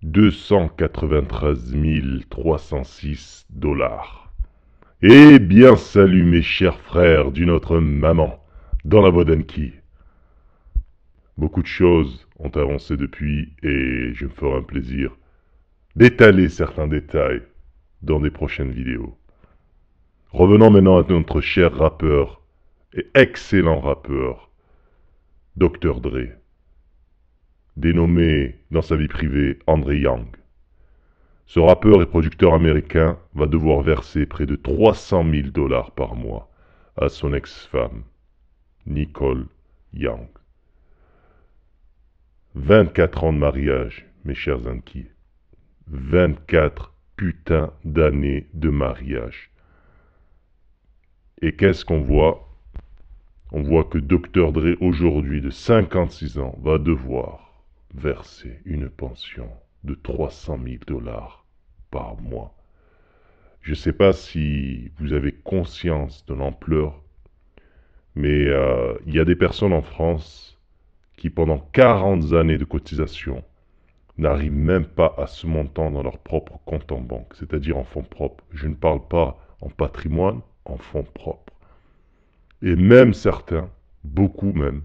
293 306 $. Eh bien, salut mes chers frères d'une autre maman, dans la voix d'Anki. Beaucoup de choses ont avancé depuis et je me ferai un plaisir d'étaler certains détails dans des prochaines vidéos. Revenons maintenant à notre cher rappeur et excellent rappeur, Dr. Dre, dénommé dans sa vie privée André Young. Ce rappeur et producteur américain va devoir verser près de 300 000 $ par mois à son ex-femme, Nicole Young. 24 ans de mariage, mes chers Anki. 24 putains d'années de mariage. Et qu'est-ce qu'on voit? On voit que Dr. Dre, aujourd'hui de 56 ans, va devoir verser une pension de 300 000 $ par mois. Je ne sais pas si vous avez conscience de l'ampleur, mais il y a des personnes en France qui, pendant 40 années de cotisation, n'arrivent même pas à ce montant dans leur propre compte en banque, c'est-à-dire en fonds propres. Je ne parle pas en patrimoine, en fonds propres. Et même certains, beaucoup même,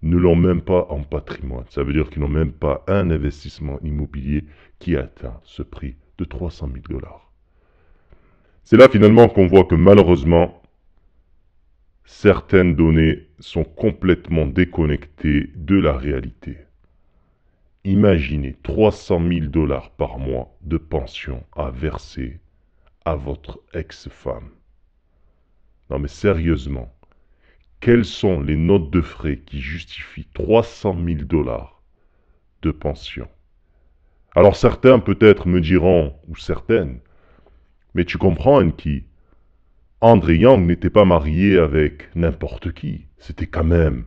ne l'ont même pas en patrimoine. Ça veut dire qu'ils n'ont même pas un investissement immobilier qui atteint ce prix de 300 000 $. C'est là finalement qu'on voit que malheureusement, certaines données sont complètement déconnectées de la réalité. Imaginez 300 000 $ par mois de pension à verser à votre ex-femme. Non mais sérieusement, quelles sont les notes de frais qui justifient 300 000 $ de pension? Alors certains peut-être me diront, ou certaines, mais tu comprends Anki, André Young n'était pas marié avec n'importe qui. C'était quand même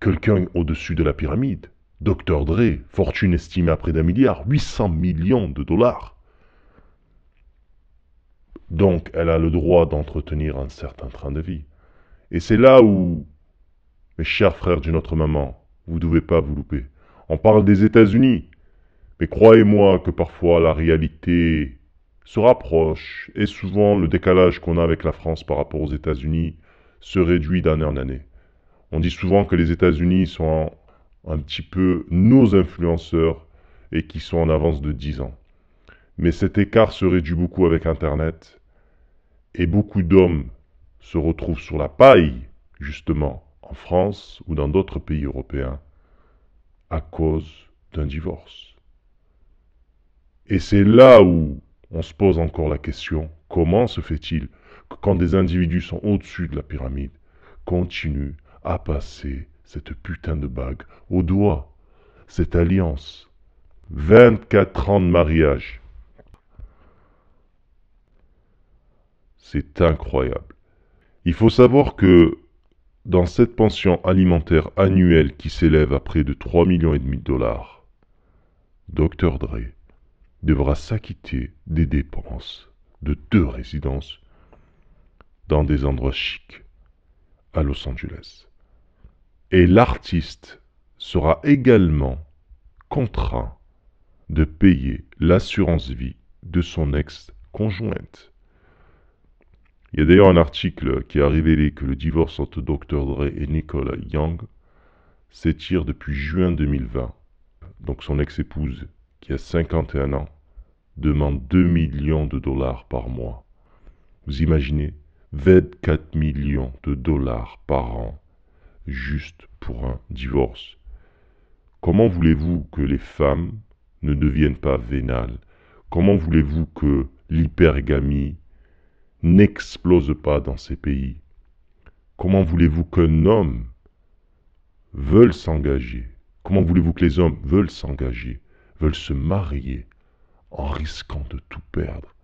quelqu'un au-dessus de la pyramide. Dr. Dre, fortune estimée à près d'1 milliard, 800 millions de $. Donc elle a le droit d'entretenir un certain train de vie. Et c'est là où, mes chers frères d'une autre maman, vous ne devez pas vous louper. On parle des États-Unis, mais croyez-moi que parfois la réalité se rapproche et souvent le décalage qu'on a avec la France par rapport aux États-Unis se réduit d'année en année. On dit souvent que les États-Unis sont un petit peu nos influenceurs et qui sont en avance de 10 ans. Mais cet écart se réduit beaucoup avec Internet et beaucoup d'hommes se retrouvent sur la paille, justement, en France ou dans d'autres pays européens, à cause d'un divorce. Et c'est là où on se pose encore la question, comment se fait-il que quand des individus sont au-dessus de la pyramide, continuent à passer cette putain de bague au doigt, cette alliance? 24 ans de mariage. C'est incroyable. Il faut savoir que dans cette pension alimentaire annuelle qui s'élève à près de 3,5 millions de $, Dr. Dre devra s'acquitter des dépenses de 2 résidences dans des endroits chics à Los Angeles. Et l'artiste sera également contraint de payer l'assurance vie de son ex-conjointe. Il y a d'ailleurs un article qui a révélé que le divorce entre Dr. Dre et Nicole Young s'étire depuis juin 2020. Donc son ex-épouse, qui a 51 ans, demande 2 millions de $ par mois. Vous imaginez 24 millions de $ par an, juste pour un divorce. Comment voulez-vous que les femmes ne deviennent pas vénales? Comment voulez-vous que l'hypergamie n'explose pas dans ces pays? Comment voulez-vous qu'un homme veuille s'engager? Comment voulez-vous que les hommes veulent s'engager, veulent se marier en risquant de tout perdre?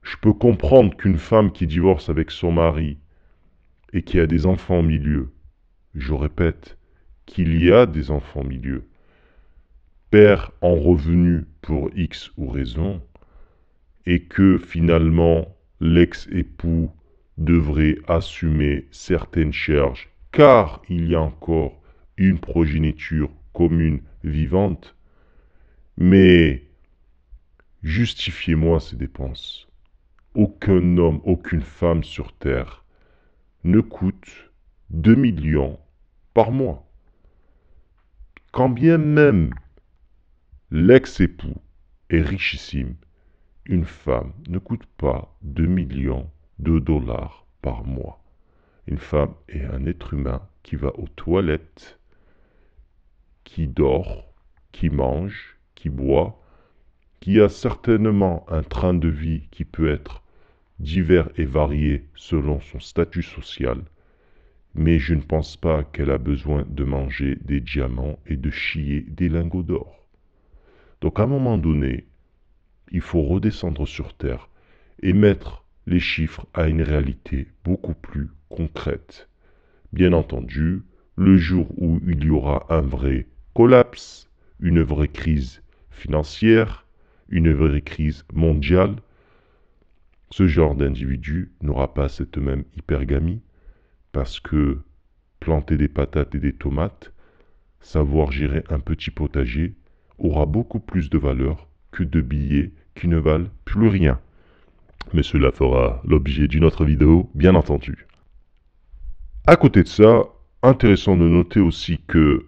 Je peux comprendre qu'une femme qui divorce avec son mari et qui a des enfants au milieu, je répète, qu'il y a des enfants au milieu, perd en revenu pour X ou raison, et que finalement l'ex-époux devrait assumer certaines charges, car il y a encore une progéniture commune vivante, Mais justifiez-moi ces dépenses. Aucun homme, aucune femme sur Terre ne coûte 2 millions par mois. Quand bien même l'ex-époux est richissime, une femme ne coûte pas 2 millions de dollars par mois. Une femme est un être humain qui va aux toilettes, qui dort, qui mange, qui boit, qui a certainement un train de vie qui peut être divers et varié selon son statut social, mais je ne pense pas qu'elle a besoin de manger des diamants et de chier des lingots d'or. Donc à un moment donné, il faut redescendre sur Terre et mettre les chiffres à une réalité beaucoup plus concrète. Bien entendu, le jour où il y aura un vrai collapse, une vraie crise financière, une vraie crise mondiale, ce genre d'individu n'aura pas cette même hypergamie parce que planter des patates et des tomates, savoir gérer un petit potager, aura beaucoup plus de valeur que de billets qui ne valent plus rien. Mais cela fera l'objet d'une autre vidéo, bien entendu. À côté de ça, intéressant de noter aussi que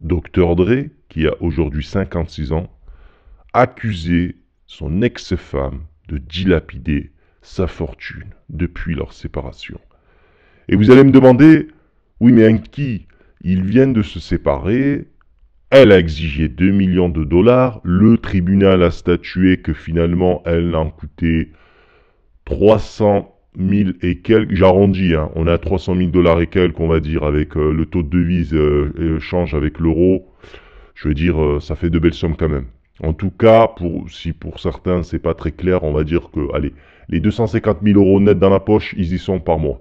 Dr. Dre, qui a aujourd'hui 56 ans, a accusé son ex-femme de dilapider sa fortune depuis leur séparation. Et vous allez me demander, oui mais Anki, ils viennent de se séparer, elle a exigé 2 millions de dollars, le tribunal a statué que finalement elle en coûtait 300 000 et quelques, j'arrondis, hein, on a 300 000 dollars et quelques, on va dire, avec le taux de devise change avec l'euro, je veux dire, ça fait de belles sommes quand même. En tout cas, si pour certains c'est pas très clair, on va dire que, allez, les 250 000 euros nets dans la poche, ils y sont par mois,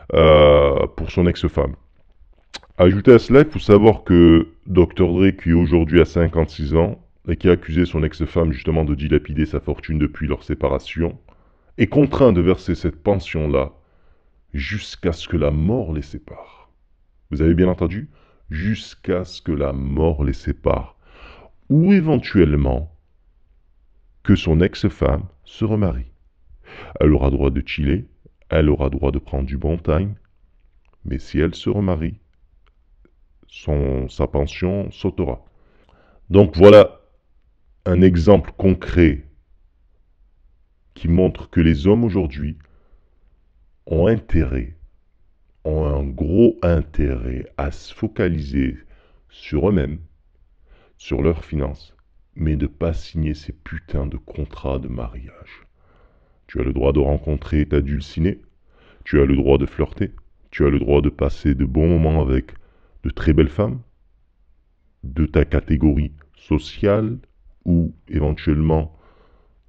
pour son ex-femme. Ajouté à cela, il faut savoir que Dr. Dre, qui aujourd'hui a 56 ans, et qui a accusé son ex-femme justement de dilapider sa fortune depuis leur séparation, est contraint de verser cette pension-là jusqu'à ce que la mort les sépare. Vous avez bien entendu? Jusqu'à ce que la mort les sépare. Ou éventuellement que son ex-femme se remarie. Elle aura droit de chiller, elle aura droit de prendre du bon time, mais si elle se remarie, sa pension sautera. Donc voilà un exemple concret qui montre que les hommes aujourd'hui ont un gros intérêt à se focaliser sur eux-mêmes, sur leurs finances, mais de ne pas signer ces putains de contrats de mariage. Tu as le droit de rencontrer ta dulcinée, tu as le droit de flirter, tu as le droit de passer de bons moments avec de très belles femmes, de ta catégorie sociale, ou éventuellement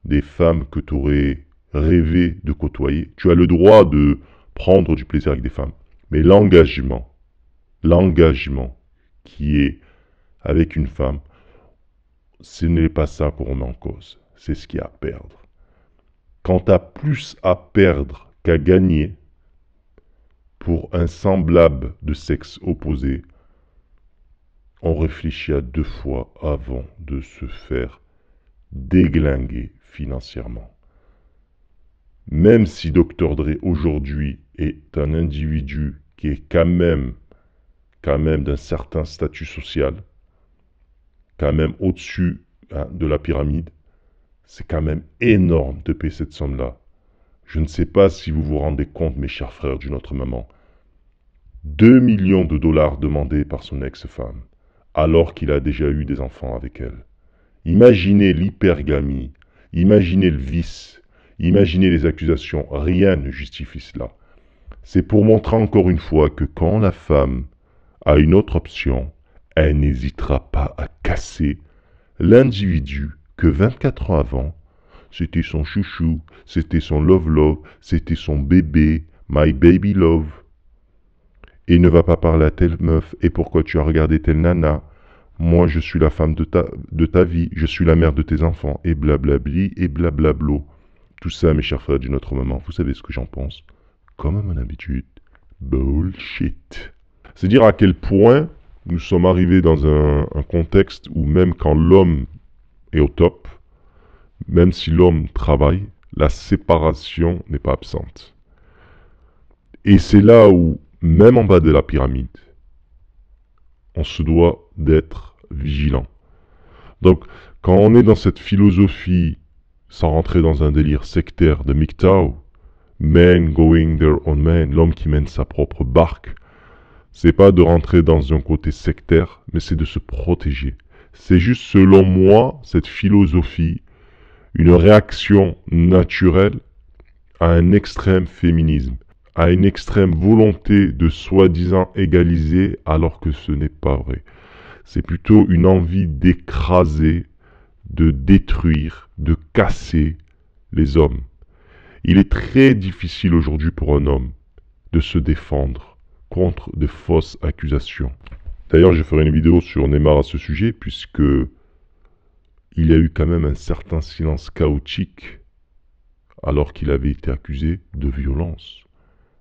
des femmes que tu aurais rêvé de côtoyer. Tu as le droit de prendre du plaisir avec des femmes. Mais l'engagement qui est avec une femme, ce n'est pas ça qu'on remet en cause. C'est ce qu'il y a à perdre. Quand tu as plus à perdre qu'à gagner pour un semblable de sexe opposé, on réfléchit à 2 fois avant de se faire déglinguer financièrement. Même si Dr. Dre aujourd'hui est un individu qui est quand même d'un certain statut social, quand même au-dessus de la pyramide, c'est quand même énorme de payer cette somme-là. Je ne sais pas si vous vous rendez compte, mes chers frères d'une autre maman. 2 millions de dollars demandés par son ex-femme, alors qu'il a déjà eu des enfants avec elle. Imaginez l'hypergamie, imaginez le vice, imaginez les accusations, rien ne justifie cela. C'est pour montrer encore une fois que quand la femme a une autre option, elle n'hésitera pas à casser l'individu que 24 ans avant, c'était son chouchou, c'était son love, c'était son bébé, my baby love. Et ne va pas parler à telle meuf, et pourquoi tu as regardé telle nana? Moi, je suis la femme de ta vie, je suis la mère de tes enfants, et blablabli, et blablablo. Tout ça, mes chers frères d'une autre maman, vous savez ce que j'en pense? Comme à mon habitude, bullshit. C'est dire à quel point nous sommes arrivés dans un contexte où même quand l'homme est au top. Même si l'homme travaille, la séparation n'est pas absente. Et c'est là où, même en bas de la pyramide, on se doit d'être vigilant. Donc, quand on est dans cette philosophie, sans rentrer dans un délire sectaire de MGTOW, men going their own man, l'homme qui mène sa propre barque, c'est pas de rentrer dans un côté sectaire, mais c'est de se protéger. C'est juste, selon moi, cette philosophie, une réaction naturelle à un extrême féminisme, à une extrême volonté de soi-disant égaliser alors que ce n'est pas vrai. C'est plutôt une envie d'écraser, de détruire, de casser les hommes. Il est très difficile aujourd'hui pour un homme de se défendre contre de fausses accusations. D'ailleurs, je ferai une vidéo sur Neymar à ce sujet, puisque il y a eu quand même un certain silence chaotique alors qu'il avait été accusé de violence.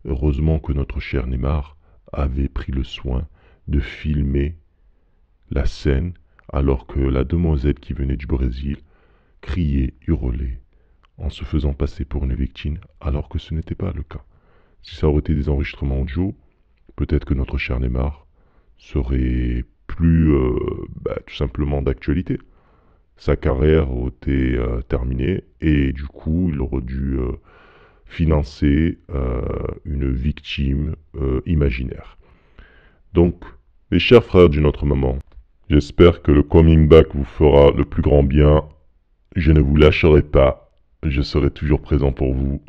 Heureusement que notre cher Neymar avait pris le soin de filmer la scène alors que la demoiselle qui venait du Brésil criait, hurlait, en se faisant passer pour une victime alors que ce n'était pas le cas. Si ça aurait été des enregistrements audio, peut-être que notre cher Neymar serait plus tout simplement d'actualité. Sa carrière aurait été terminée et du coup il aurait dû financer une victime imaginaire. Donc, mes chers frères d'une autre maman, j'espère que le coming back vous fera le plus grand bien. Je ne vous lâcherai pas, je serai toujours présent pour vous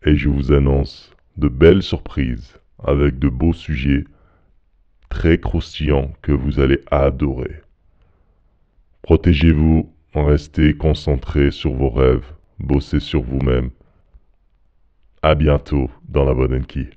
et je vous annonce de belles surprises avec de beaux sujets très croustillants que vous allez adorer. Protégez-vous, restez concentrés sur vos rêves, bossez sur vous-même. À bientôt dans la bonne Enki.